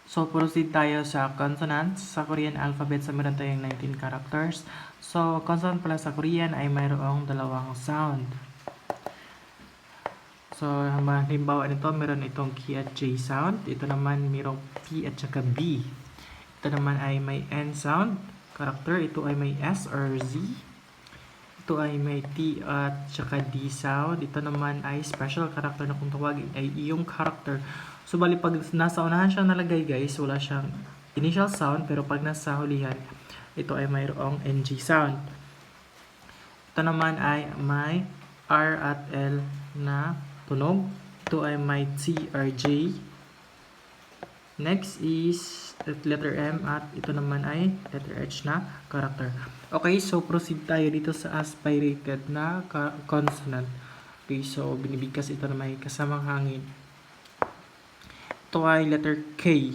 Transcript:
So, proceed tayo sa consonants. Sa Korean alphabet, sa meron tayong 19 characters. So, consonant pala sa Korean ay mayroong dalawang sound. So, halimbawa nito, meron itong K at J sound. Ito naman, mayroong P at saka B. Ito naman ay may N sound character. Ito ay may S or Z. Ito ay may T at saka D sound. Ito naman ay special character na kung tawagin ay iyong character. So, bali pag nasa unahan siya nalagay guys, wala siyang initial sound. Pero pag nasa hulihan, ito ay mayroong NG sound. Ito naman ay may R at L na tunog. Ito ay may T or J. Next is letter M at ito naman ay letter H na character. Okay, so proceed tayo dito sa aspirated na consonant. Okay, so binibigkas ito na may kasamang hangin. Ito ay letter K.